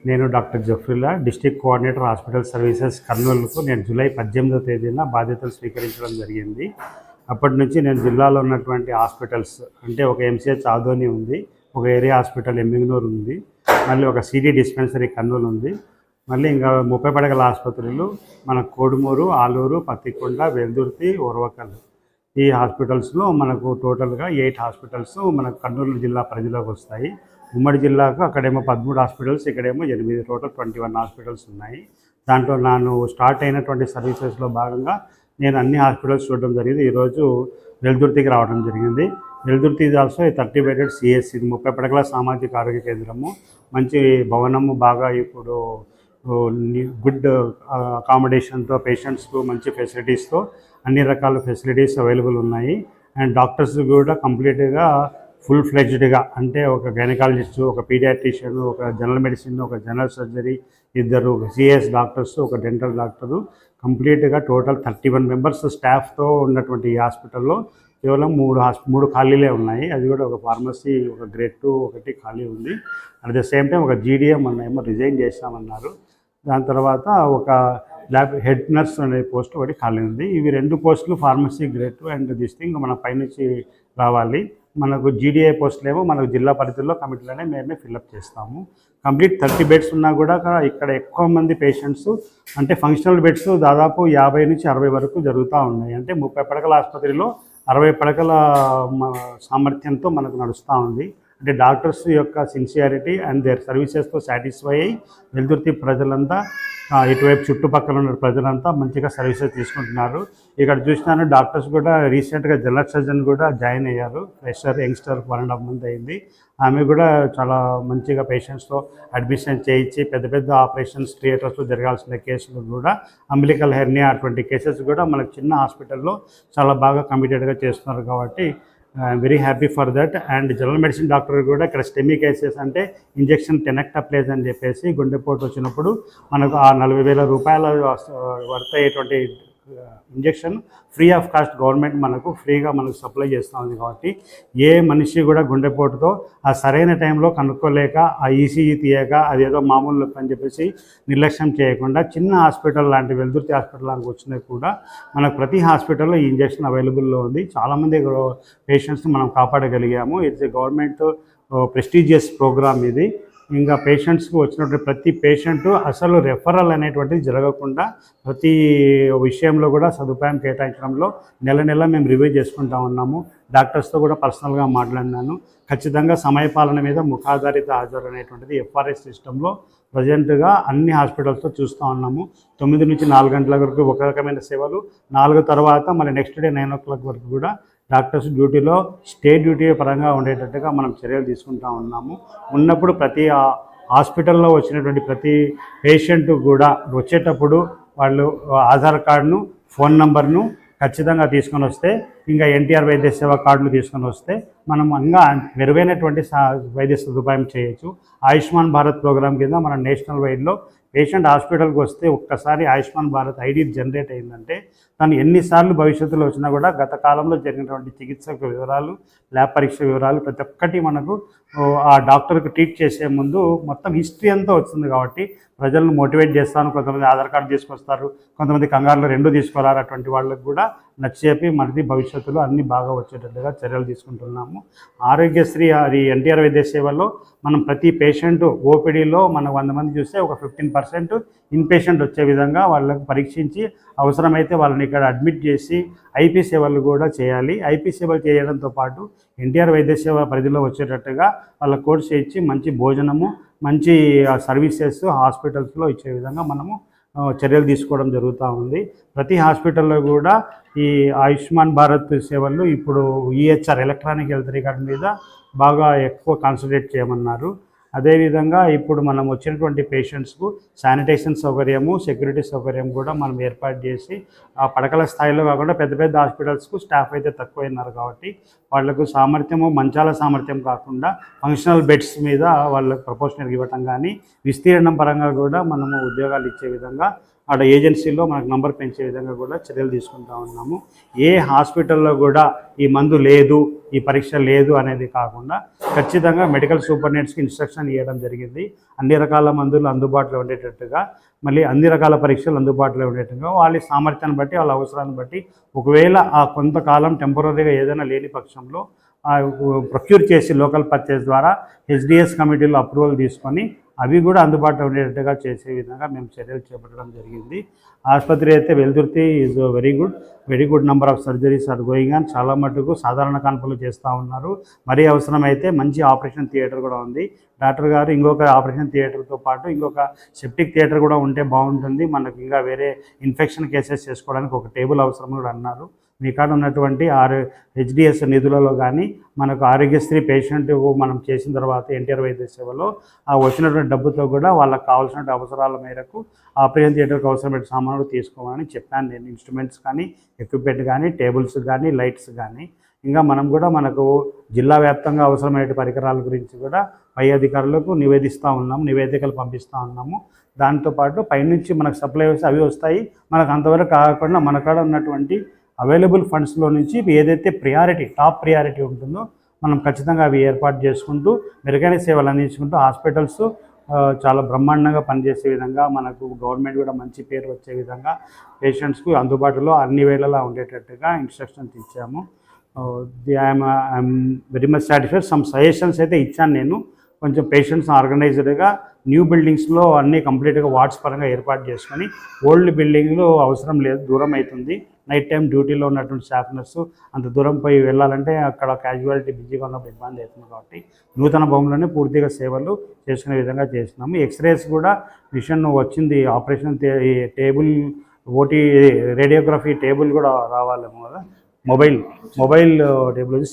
నేను doctor Zafrullah, district coordinator hospital services కర్నూలుకు నేను జూలై 18వ తేదీన బాధ్యతలు స్వీకరించడం జరిగింది. అప్పటి నుంచి నేను జిల్లాలో ఉన్నటువంటి హాస్పిటల్స్ అంటే ఒక ఎంసీహెచ్ ఆదోని ఉంది, ఒక ఏరియా హాస్పిటల్ ఎమ్మిగనూరు ఉంది, మళ్ళీ ఒక సిటీ డిస్పెన్సరీ కర్నూలు ఉంది, మళ్ళీ ఇంకా 30 పడకల ఆసుపత్రులు మన కోడుమూరు, ఆలూరు, పత్తికొండ, వెల్దుర్తి, ఓర్వకల్ ఈ హాస్పిటల్స్లో మనకు టోటల్గా 8 హాస్పిటల్స్ మనకు కర్నూలు జిల్లా పరిధిలోకి వస్తాయి. ఉమ్మడి జిల్లాకు అక్కడేమో 13 హాస్పిటల్స్, ఇక్కడేమో 8, టోటల్ 21 హాస్పిటల్స్ ఉన్నాయి. దాంట్లో నేను స్టార్ట్ అయినటువంటి సర్వీసెస్లో భాగంగా నేను అన్ని హాస్పిటల్స్ చూడడం జరిగింది. ఈరోజు వెల్దుర్తికి రావడం జరిగింది. వెల్దుర్తి ఆల్సో 30 బెడెడ్ సిఎస్సి, 30 పడకల సామాజిక ఆరోగ్య కేంద్రము, మంచి భవనము, బాగా ఇప్పుడు గుడ్ అకామిడేషన్తో, పేషెంట్స్కు మంచి ఫెసిలిటీస్తో, అన్ని రకాల ఫెసిలిటీస్ అవైలబుల్ ఉన్నాయి. అండ్ డాక్టర్స్ కూడా కంప్లీట్గా ఫుల్ ఫ్లెడ్జ్డ్గా, అంటే ఒక గైనకాలజిస్ట్, ఒక పీడియాట్రిషియన్, ఒక జనరల్ మెడిసిన్, ఒక జనరల్ సర్జరీ, 2 సిఎస్ డాక్టర్స్, ఒక డెంటల్ డాక్టరు, కంప్లీట్గా టోటల్ 31 మెంబర్స్ స్టాఫ్తో ఉన్నటువంటి ఈ హాస్పిటల్లో కేవలం 3 ఖాళీలే ఉన్నాయి. అది కూడా ఒక ఫార్మసీ, ఒక గ్రేడ్ 2 ఒకటి ఖాళీ ఉంది. అట్ ద సేమ్ టైం ఒక జీడిఎం ఏమో రిజైన్ చేస్తామన్నారు. దాని తర్వాత ఒక ల్యాబ్ హెడ్ నర్స్ అనే పోస్ట్ ఒకటి ఖాళీ ఉంది. ఇవి 2 పోస్టులు pharmacy grade 2 and this thing మన పైనుంచి రావాలి. మనకు జీడీఐ పోస్టులు ఏమో మనకు జిల్లా పరిధిలో కమిటీలోనే మేమే ఫిల్అప్ చేస్తాము. కంప్లీట్ 30 బెడ్స్ ఉన్నా కూడా ఇక్కడ ఎక్కువ మంది పేషెంట్స్, అంటే ఫంక్షనల్ బెడ్స్ దాదాపు 50 నుంచి 60 వరకు జరుగుతూ ఉన్నాయి. అంటే 30 పడకల ఆసుపత్రిలో 60 పడకల సామర్థ్యంతో మనకు నడుస్తూ ఉంది. అంటే డాక్టర్స్ యొక్క సిన్సియారిటీ అండ్ దేర్ సర్వీసెస్తో సాటిస్ఫై అయ్యి వెల్దుర్తి ప్రజలంతా, ఇటువైపు చుట్టుపక్కల ఉన్న ప్రజలంతా మంచిగా సర్వీసెస్ తీసుకుంటున్నారు. ఇక్కడ చూసినాను డాక్టర్స్ కూడా రీసెంట్గా జనరల్ సర్జన్ కూడా జాయిన్ అయ్యారు. ఫ్రెషర్ యంగ్స్టర్ 1.5 month అయింది. ఆమె కూడా చాలా మంచిగా పేషెంట్స్తో అడ్మిషన్ చేయించి పెద్ద పెద్ద ఆపరేషన్స్ థియేటర్స్లో జరగాల్సిన కేసులు కూడా, అంబిలికల్ హెర్నియా అటువంటి కేసెస్ కూడా మనకు చిన్న హాస్పిటల్లో చాలా బాగా కమిటెడ్గా చేస్తున్నారు. కాబట్టి I'm very happy for that. And general medicine doctor కూడా ఇక్కడ స్టెమీ కేసెస్ అంటే ఇంజెక్షన్ టెనెక్టప్లేజ్ అని చెప్పేసి గుండెపోటు వచ్చినప్పుడు మనకు ఆ 40,000 రూపాయల వర్త్ అయ్యేటువంటి injection free of cost government మనకు ఫ్రీగా మనకు సప్లై చేస్తూ ఉంది. కాబట్టి ఏ మనిషి కూడా గుండెపోటుతో ఆ సరైన టైంలో కనుక్కోలేక, ఆ ఈసీజీ తీయక, అదేదో మామూలు అని చెప్పేసి నిర్లక్ష్యం చేయకుండా చిన్న హాస్పిటల్ లాంటి వెల్దుర్తి హాస్పిటల్ లాంటి వచ్చినవి కూడా మనకు ప్రతి హాస్పిటల్లో ఈ ఇంజెక్షన్ అవైలబుల్లో ఉంది. చాలామంది పేషెంట్స్ని మనం కాపాడగలిగాము. It's a government prestigious programme ఇది. ఇంకా పేషెంట్స్కి వచ్చినటువంటి ప్రతి పేషెంటు అసలు రెఫరల్ అనేటువంటిది జరగకుండా ప్రతి విషయంలో కూడా సదుపాయం కేటాయించడంలో నెల మేము రివ్యూ చేసుకుంటా ఉన్నాము. డాక్టర్స్తో కూడా పర్సనల్గా మాట్లాడినాను. ఖచ్చితంగా సమయపాలన మీద ముఖాధారిత హాజరు అనేటువంటిది ఎఫ్ఆర్ఎస్ సిస్టంలో ప్రజెంట్గా అన్ని హాస్పిటల్స్తో చూస్తూ ఉన్నాము. 9 నుంచి 4 గంటల వరకు ఒక రకమైన సేవలు, 4 తర్వాత మళ్ళీ నెక్స్ట్ డే 9 o'clock వరకు కూడా డాక్టర్స్ డ్యూటీలో స్టే డ్యూటీ పరంగా ఉండేటట్టుగా మనం చర్యలు తీసుకుంటూ ఉన్నాము. ఉన్నప్పుడు ప్రతి హాస్పిటల్లో వచ్చినటువంటి ప్రతి పేషెంట్ కూడా వచ్చేటప్పుడు వాళ్ళు ఆధార్ కార్డును, ఫోన్ నంబర్ను ఖచ్చితంగా తీసుకొని వస్తే, ఇంకా ఎన్టీఆర్ వైద్య సేవ కార్డులు తీసుకొని వస్తే మనం ఇంకా మెరుగైనటువంటి వైద్య సదుపాయం చేయొచ్చు. ఆయుష్మాన్ భారత్ ప్రోగ్రాం కింద మన నేషనల్ వైడ్లో పేషెంట్ హాస్పిటల్కి వస్తే ఒక్కసారి ఆయుష్మాన్ భారత్ ఐడి జనరేట్ అయిందంటే తను ఎన్నిసార్లు భవిష్యత్తులో వచ్చినా కూడా గత కాలంలో జరిగినటువంటి చికిత్స వివరాలు, ల్యాబ్ పరీక్ష వివరాలు ప్రతి ఒక్కటి మనకు ఆ డాక్టర్కి ట్రీట్ చేసే ముందు మొత్తం హిస్టరీ అంతా వస్తుంది. కాబట్టి ప్రజలను మోటివేట్ చేస్తాను. కొంతమంది ఆధార్ కార్డు తీసుకొస్తారు, కొంతమంది కంగారులో 2 తీసుకురారు. అటువంటి వాళ్ళకు కూడా నచ్చేపి మనది భవిష్యత్తులో అన్నీ బాగా వచ్చేటట్టుగా చర్యలు తీసుకుంటున్నాము. ఆరోగ్యశ్రీ అది ఎన్టీఆర్ వైద్య సేవలో మనం ప్రతి పేషెంట్ ఓపీడీలో మనం 100 మంది చూస్తే ఒక 15% ఇన్పేషెంట్ వచ్చే విధంగా వాళ్ళకు పరీక్షించి అవసరమైతే వాళ్ళని ఇక్కడ అడ్మిట్ చేసి ఐపీ సేవలు కూడా చేయాలి. ఐపీ సేవలు చేయడంతో పాటు ఎన్టీఆర్ వైద్య సేవ పరిధిలో వచ్చేటట్టుగా వాళ్ళ కోర్స్ ఇచ్చి మంచి భోజనము, మంచి సర్వీసెస్ హాస్పిటల్స్లో ఇచ్చే విధంగా మనము చర్యలు తీసుకోవడం జరుగుతూ ఉంది. ప్రతి హాస్పిటల్లో కూడా ఈ ఆయుష్మాన్ భారత్ సేవలు ఇప్పుడు ఈహెచ్ఆర్ ఎలక్ట్రానిక్ హెల్త్ రికార్డ్ మీద బాగా ఎక్కువ కాన్సన్ట్రేట్ చేయమన్నారు. అదేవిధంగా ఇప్పుడు మనం వచ్చినటువంటి పేషెంట్స్కు శానిటేషన్ సౌకర్యము, సెక్యూరిటీ సౌకర్యం కూడా మనం ఏర్పాటు చేసి ఆ పడకల స్థాయిలో కాకుండా పెద్ద పెద్ద హాస్పిటల్స్కు స్టాఫ్ అయితే తక్కువైనారు. కాబట్టి వాళ్లకు సామర్థ్యము, మంచాల సామర్థ్యం కాకుండా ఫంక్షనల్ బెడ్స్ మీద వాళ్ళకు ప్రపోర్షనల్ ఇవ్వటం కానీ, విస్తీర్ణం పరంగా కూడా మనము ఉద్యోగాలు ఇచ్చే విధంగా అక్కడ ఏజెన్సీలో మనకు నంబర్ పెంచే విధంగా కూడా చర్యలు తీసుకుంటూ ఉన్నాము. ఏ హాస్పిటల్లో కూడా ఈ మందు లేదు, ఈ పరీక్ష లేదు అనేది కాకుండా ఖచ్చితంగా మెడికల్ సూపరింటెండెంట్స్కి ఇన్స్ట్రక్షన్ ఇవ్వడం జరిగింది. అన్ని రకాల మందులు అందుబాటులో ఉండేటట్టుగా, మళ్ళీ అన్ని రకాల పరీక్షలు అందుబాటులో ఉండేట్టుగా, వాళ్ళ సామర్థ్యాన్ని బట్టి, వాళ్ళ అవసరాన్ని బట్టి, ఒకవేళ ఆ కొంతకాలం టెంపరీగా ఏదైనా లేని పక్షంలో ప్రొక్యూర్ చేసి లోకల్ పర్చేస్ ద్వారా హెచ్డిఎస్ కమిటీలో అప్రూవల్ తీసుకొని అవి కూడా అందుబాటులో ఉండేటట్టుగా చేసే విధంగా మేము చర్యలు చేపట్టడం జరిగింది. ఆసుపత్రి అయితే Veldurthi is very good number of surgeries are going on. చాలా మటుకు సాధారణ కాన్పులు చేస్తూ ఉన్నారు. మరీ అవసరమైతే మంచి ఆపరేషన్ థియేటర్ కూడా ఉంది. డాక్టర్ గారు ఇంకొక ఆపరేషన్ థియేటర్తో పాటు ఇంకొక సెప్టిక్ థియేటర్ కూడా ఉంటే బాగుంటుంది, మనకు ఇంకా వేరే ఇన్ఫెక్షన్ కేసెస్ చేసుకోవడానికి ఒక టేబుల్ అవసరం కూడా అన్నారు. మీ కాడ ఉన్నటువంటి హెచ్డిఎస్ నిధులలో కానీ మనకు ఆరోగ్యశ్రీ పేషెంట్ మనం చేసిన తర్వాత ఎన్టీఆర్ వైద్య సేవలో ఆ వచ్చినటువంటి డబ్బుతో కూడా వాళ్ళకి కావాల్సిన అవసరాల మేరకు ఆపరేషన్ థియేటర్కి అవసరమైన సామాన్లు తీసుకోవాలని చెప్పాను నేను. ఇన్స్ట్రుమెంట్స్ కానీ, ఎక్విప్మెంట్ కానీ, టేబుల్స్ కానీ, లైట్స్ కానీ, ఇంకా మనం కూడా మనకు జిల్లా వ్యాప్తంగా అవసరమైన పరికరాల గురించి కూడా పై అధికారులకు నివేదికలు పంపిస్తూ ఉన్నాము. దాంతోపాటు పైనుంచి మనకు సప్లై వస్తే అవి వస్తాయి. మనకు అంతవరకు కాకుండా మన కాడ ఉన్నటువంటి అవైలబుల్ ఫండ్స్లో నుంచి ఏదైతే టాప్ ప్రయారిటీ ఉంటుందో మనం ఖచ్చితంగా అవి ఏర్పాటు చేసుకుంటూ మెరుగైన సేవలు అందించుకుంటూ హాస్పిటల్స్ చాలా బ్రహ్మాండంగా పనిచేసే విధంగా, మనకు గవర్నమెంట్ కూడా మంచి పేరు వచ్చే విధంగా పేషెంట్స్కు అందుబాటులో అన్ని వేళలా ఉండేటట్టుగా ఇన్స్ట్రక్షన్స్ ఇచ్చాము. I'm very much satisfied. Some suggestions అయితే ఇచ్చాను నేను. కొంచెం పేషెంట్స్ ఆర్గనైజ్డ్గా న్యూ బిల్డింగ్స్లో అన్నీ కంప్లీట్గా వార్డ్స్ పరంగా ఏర్పాటు చేసుకొని, ఓల్డ్ బిల్డింగ్లో అవసరం లేదు, దూరం అవుతుంది. నైట్ టైం డ్యూటీలో ఉన్నటువంటి స్టాఫ్ నర్సు అంత దూరం పోయి వెళ్ళాలంటే అక్కడ క్యాజువాలిటీ బిజీగా ఉన్నప్పుడు ఇబ్బంది అవుతుంది. కాబట్టి నూతన భవనంలోనే పూర్తిగా సేవలు చేసుకునే విధంగా చేస్తున్నాము. ఎక్స్రేస్ కూడా మిషన్ వచ్చింది. Operation table, OT radiography table కూడా రావాలేమో కదా. మొబైల్ టేబుల్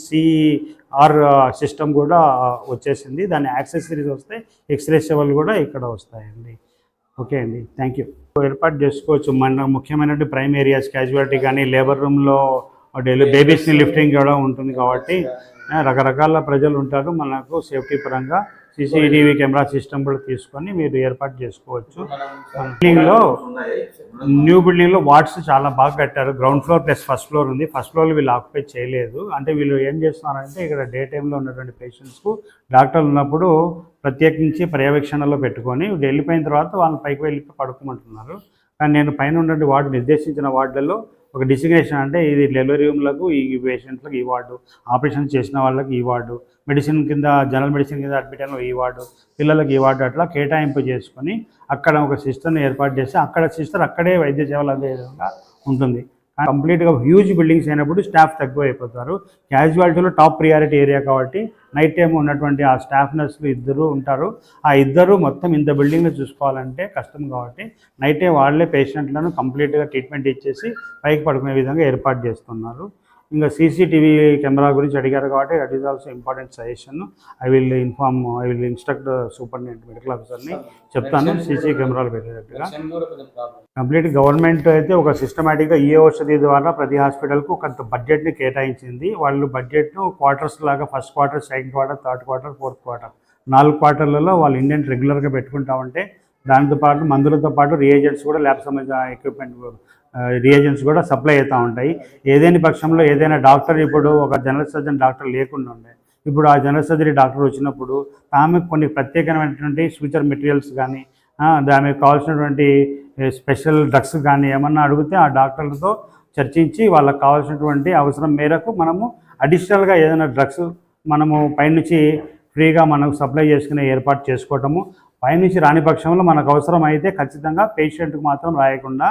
సిఆర్ సిస్టమ్ కూడా వచ్చేసింది. దాని యాక్సెసరీస్ వస్తే ఎక్స్రే సేవలు కూడా ఇక్కడ వస్తాయండి. ఓకే అండి, థ్యాంక్ యూ. ఏర్పాటు చేసుకోవచ్చు. మన ముఖ్యమైనటువంటి ప్రైమ్ ఏరియాస్ క్యాజువాలిటీ కానీ, లేబర్ రూమ్లో బేబీస్ని లిఫ్టింగ్ కూడా ఉంటుంది. కాబట్టి రకరకాల ప్రజలు ఉంటారు. మనకు సేఫ్టీ పరంగా సీసీటీవీ కెమెరా సిస్టమ్ కూడా తీసుకొని మీరు ఏర్పాటు చేసుకోవచ్చు. న్యూ బిల్డింగ్లో వార్డ్స్ చాలా బాగా కట్టారు. Ground floor plus first floor ఉంది. ఫస్ట్ ఫ్లోర్లో వీళ్ళు ఆక్యుపై చేయలేదు. అంటే వీళ్ళు ఏం చేస్తున్నారంటే ఇక్కడ డే టైంలో ఉన్నటువంటి పేషెంట్స్కు డాక్టర్లు ఉన్నప్పుడు ప్రత్యేకించి పర్యవేక్షణలో పెట్టుకొని వెళ్ళిపోయిన తర్వాత వాళ్ళని పైకి వెళ్ళి పడుకోమంటున్నారు. కానీ నేను పైన ఉన్నటువంటి వార్డు నిర్దేశించిన వార్డులలో ఒక డిసిగ్నేషన్, అంటే ఇది డెలివరీ రూమ్లకు ఈ పేషెంట్లకు ఈ వార్డు, ఆపరేషన్ చేసిన వాళ్ళకి ఈ వార్డు, మెడిసిన్ కింద జనరల్ మెడిసిన్ కింద అడ్మిట్ అయిన ఈ వార్డు, పిల్లలకి ఈ వార్డు, అట్లా కేటాయింపు చేసుకొని అక్కడ ఒక సిస్టర్ని ఏర్పాటు చేసి అక్కడ సిస్టర్ అక్కడే వైద్య సేవలు అందే విధంగా ఉంటుంది. కంప్లీట్గా హ్యూజ్ బిల్డింగ్స్ అయినప్పుడు స్టాఫ్ తక్కువ అయిపోతారు. క్యాజువాలిటీలో టాప్ ప్రియారిటీ ఏరియా కాబట్టి నైట్ టైం ఉన్నటువంటి ఆ స్టాఫ్ నర్సులు ఇద్దరు ఉంటారు. ఆ ఇద్దరు మొత్తం ఇంత బిల్డింగ్లో చూసుకోవాలంటే కష్టం. కాబట్టి నైట్ టైం వాళ్ళే పేషెంట్లను కంప్లీట్గా ట్రీట్మెంట్ ఇచ్చేసి పైకి పడుకునే విధంగా ఏర్పాటు చేస్తున్నారు. ఇంకా సీసీటీవీ కెమెరా గురించి అడిగారు కాబట్టి that is also important suggestion. I will instruct superintendent medical ఆఫీసర్ని చెప్తాను సీసీ కెమెరాలు పెట్టేటట్టుగా. కంప్లీట్ గవర్నమెంట్ అయితే ఒక సిస్టమేటిక్గా ఈ ఔషధి ద్వారా ప్రతి హాస్పిటల్కు కొంత బడ్జెట్ని కేటాయించింది. వాళ్ళు బడ్జెట్ను క్వార్టర్స్ లాగా first quarter, second quarter, third quarter, fourth quarter 4 క్వార్టర్లలో వాళ్ళు ఇండియన్ రెగ్యులర్గా పెట్టుకుంటా ఉంటే దాంతో పాటు మందులతో పాటు రియేజెంట్స్ కూడా ల్యాబ్ సంబంధించిన ఎక్విప్మెంట్ రియేజెంట్స్ కూడా సప్లై అవుతూ ఉంటాయి. ఏదైనా పక్షంలో ఏదైనా డాక్టర్, ఇప్పుడు ఒక జనరల్ సర్జన్ డాక్టర్ లేకుండా ఉండే, ఇప్పుడు ఆ జనరల్ సర్జరీ డాక్టర్ వచ్చినప్పుడు ఆమెకు కొన్ని ప్రత్యేకమైనటువంటి ఫ్యూచర్ మెటీరియల్స్ కానీ, దానికి కావాల్సినటువంటి స్పెషల్ డ్రగ్స్ కానీ ఏమన్నా అడిగితే ఆ డాక్టర్లతో చర్చించి వాళ్ళకి కావాల్సినటువంటి అవసరం మేరకు మనము అడిషనల్గా ఏదైనా డ్రగ్స్ మనము పైనుంచి ఫ్రీగా మనకు సప్లై చేసుకునే ఏర్పాటు చేసుకోవటము. పైనుంచి రాని పక్షంలో మనకు అవసరం అయితే ఖచ్చితంగా పేషెంట్కి మాత్రం రాయకుండా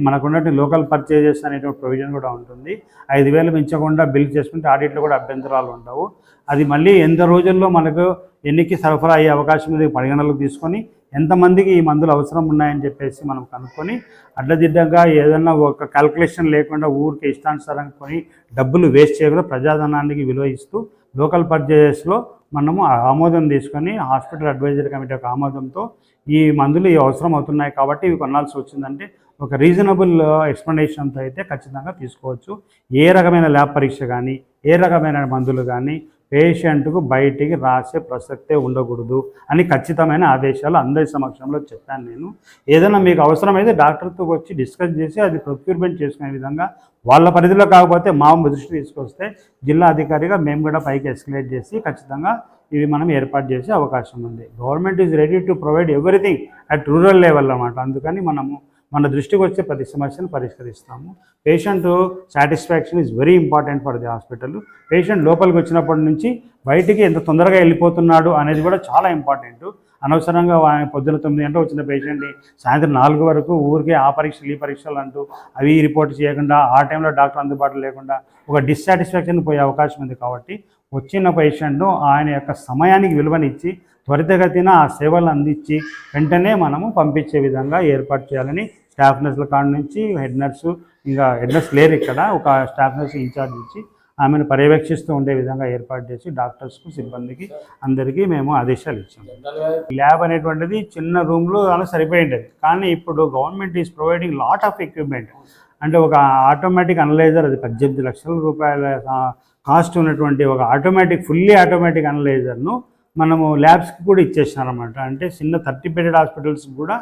మనకున్నటువంటి లోకల్ పర్చేజెస్ అనేటువంటి ప్రొవిజన్ కూడా ఉంటుంది. 5,000 మించకుండా బిల్ చేసుకుంటే ఆడిట్లో కూడా అభ్యంతరాలు ఉండవు. అది మళ్ళీ ఎంత రోజుల్లో మనకు ఎన్నికి సరఫరా అయ్యే అవకాశం ఉంది పరిగణనలోకి తీసుకొని ఎంతమందికి ఈ మందులు అవసరం ఉన్నాయని చెప్పేసి మనం కనుక్కొని అడ్డదిడ్డంగా ఏదన్నా ఒక క్యాల్కులేషన్ లేకుండా ఊరికి ఇష్టానుసారంగా కొని డబ్బులు వేస్ట్ చేయకుండా ప్రజాధనానికి విలువ ఇస్తూ లోకల్ పర్చేజెస్లో మనము ఆమోదం తీసుకొని హాస్పిటల్ అడ్వైజరీ కమిటీ యొక్క ఆమోదంతో ఈ మందులు అవసరం అవుతున్నాయి కాబట్టి ఇవి కొనాల్సి వచ్చిందంటే ఒక రీజనబుల్ ఎక్స్ప్లెనేషన్తో అయితే ఖచ్చితంగా తీసుకోవచ్చు. ఏ రకమైన ల్యాబ్ పరీక్ష కానీ, ఏ రకమైన మందులు కానీ పేషెంట్కు బయటికి రాసే ప్రసక్తే ఉండకూడదు అని ఖచ్చితమైన ఆదేశాలు అందరి సమక్షంలో చెప్పాను నేను. ఏదైనా మీకు అవసరమైతే డాక్టర్తో వచ్చి డిస్కస్ చేసి అది ప్రొక్యూర్మెంట్ చేసుకునే విధంగా వాళ్ళ పరిధిలో కాకపోతే మా దృష్టి తీసుకొస్తే జిల్లా అధికారిగా మేము కూడా పైకి ఎస్కలేట్ చేసి ఖచ్చితంగా ఇవి మనం ఏర్పాటు చేసే అవకాశం ఉంది. Government is ready to provide everything at rural level అన్నమాట. అందుకని మనము మన దృష్టికి వచ్చే ప్రతి సమస్యను పరిష్కరిస్తాము. Patient satisfaction is very important for the hospital. Patient లోపలికి వచ్చినప్పటి నుంచి బయటికి ఎంత తొందరగా వెళ్ళిపోతున్నాడు అనేది కూడా చాలా ఇంపార్టెంట్. అనవసరంగా పొద్దున 9 గంటలకు వచ్చిన పేషెంట్ని సాయంత్రం 4 వరకు ఊరికే ఆ పరీక్షలు ఈ పరీక్షలు అంటూ అవి రిపోర్ట్ చేయకుండా ఆ టైంలో డాక్టర్ అందుబాటులో లేకుండా ఒక డిస్సాటిస్ఫాక్షన్ పోయే అవకాశం ఉంది. కాబట్టి వచ్చిన పేషెంట్ను ఆయన యొక్క సమయానికి విలువనిచ్చి త్వరితగతిన ఆ సేవలు అందించి వెంటనే మనము పంపించే విధంగా ఏర్పాటు చేయాలని స్టాఫ్ నర్సుల కాడ నుంచి హెడ్ నర్సు, ఇంకా హెడ్ నర్స్ లేరు ఇక్కడ, ఒక స్టాఫ్ నర్సు ఇన్ఛార్జ్ ఇచ్చి ఆమెను పర్యవేక్షిస్తూ ఉండే విధంగా ఏర్పాటు చేసి డాక్టర్స్కు సిబ్బందికి అందరికీ మేము ఆదేశాలు ఇచ్చాము. ల్యాబ్ అనేటువంటిది చిన్న రూమ్లో అలా సరిపోయింది. కానీ ఇప్పుడు government is providing lot of equipment. అంటే ఒక ఆటోమేటిక్ అనలైజర్, అది 18 లక్షల రూపాయల కాస్ట్ ఉన్నటువంటి ఒక ఫుల్లీ ఆటోమేటిక్ అనలైజర్ను మనము ల్యాబ్స్కి కూడా ఇచ్చేసినారన్నమాట. అంటే చిన్న 30 బెడెడ్ హాస్పిటల్స్కి కూడా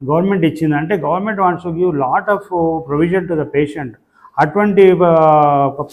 గవర్నమెంట్ ఇచ్చింది. అంటే government wants to give lot of provision to the patient. అటువంటి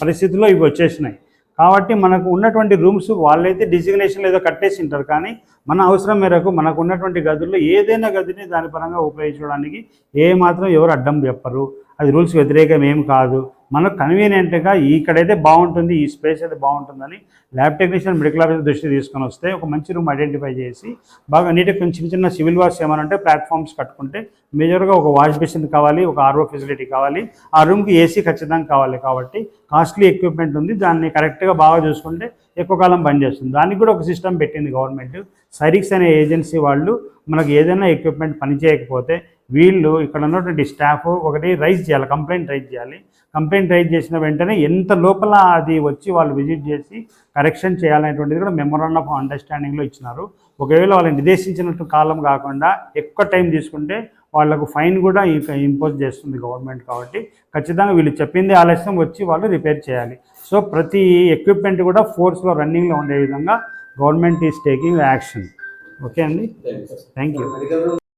పరిస్థితుల్లో ఇవి వచ్చేసినాయి. కాబట్టి మనకు ఉన్నటువంటి రూమ్స్ వాళ్ళైతే డిజిగ్నేషన్ ఏదో కట్టేసి ఉంటారు, కానీ మన అవసరం మేరకు మనకు ఉన్నటువంటి గదుల్లో ఏదైనా గదిని దాని పరంగా ఉపయోగించడానికి ఏమాత్రం ఎవరు అడ్డం చెప్పరు. అది రూల్స్ వ్యతిరేకం ఏం కాదు. మనకు కన్వీనియంట్గా ఇక్కడైతే బాగుంటుంది, ఈ స్పేస్ అయితే బాగుంటుందని ల్యాబ్ టెక్నీషియన్, మెడికల్ ఆఫీసర్ దృష్టి తీసుకొని వస్తే ఒక మంచి రూమ్ ఐడెంటిఫై చేసి బాగా నీట్గా కొంచెం చిన్న సివిల్ వాష్ ఏమనంటే ప్లాట్ఫామ్స్ కట్టుకుంటే మేజర్గా ఒక వాష్ బేసిన్ కావాలి, ఒక ఆర్ఓ ఫెసిలిటీ కావాలి, ఆ రూమ్కి ఏసీ ఖచ్చితంగా కావాలి. కాబట్టి కాస్ట్లీ ఎక్విప్మెంట్ ఉంది, దాన్ని కరెక్ట్గా బాగా చూసుకుంటే ఎక్కువ కాలం పనిచేస్తుంది. దానికి కూడా ఒక సిస్టమ్ పెట్టింది గవర్నమెంట్. సైరిక్స్ అనే ఏజెన్సీ వాళ్ళు మనకు ఏదైనా ఎక్విప్మెంట్ పనిచేయకపోతే వీళ్ళు ఇక్కడ ఉన్నటువంటి స్టాఫ్ ఒకటి రైజ్ చేయాలి, కంప్లైంట్ రైజ్ చేయాలి. కంప్లైంట్ రైజ్ చేసిన వెంటనే ఎంత లోపల అది వచ్చి వాళ్ళు విజిట్ చేసి కరెక్షన్ చేయాలనేటువంటిది కూడా మెమోరాండం ఆఫ్ అండర్స్టాండింగ్లో ఇచ్చినారు. ఒకవేళ వాళ్ళు నిర్దేశించినట్టు కాలం కాకుండా ఎక్కువ టైం తీసుకుంటే వాళ్లకు ఫైన్ కూడా ఇంపోజ్ చేస్తుంది గవర్నమెంట్. కాబట్టి ఖచ్చితంగా వీళ్ళు చెప్పింది ఆలస్యం వచ్చి వాళ్ళు రిపేర్ చేయాలి. సో ప్రతి ఎక్విప్మెంట్ కూడా ఫోర్స్లో రన్నింగ్లో ఉండే విధంగా government is taking action. Okay అండి, థ్యాంక్ యూ.